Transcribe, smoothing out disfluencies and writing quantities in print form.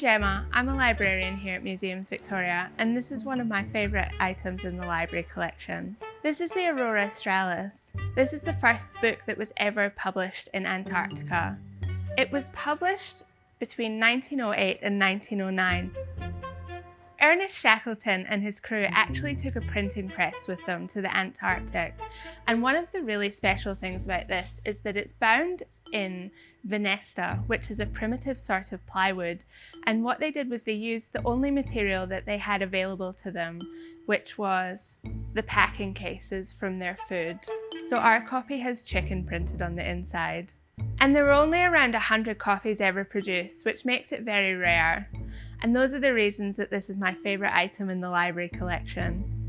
Gemma, I'm a librarian here at Museums Victoria, and this is one of my favourite items in the library collection. This is the Aurora Australis. This is the first book that was ever published in Antarctica. It was published between 1908 and 1909. Ernest Shackleton and his crew actually took a printing press with them to the Antarctic, and one of the really special things about this is that it's bound in venesta, which is a primitive sort of plywood, and what they did was they used the only material that they had available to them, which was the packing cases from their food. So our copy has chicken printed on the inside. And there were only around 100 copies ever produced, which makes it very rare. And those are the reasons that this is my favourite item in the library collection.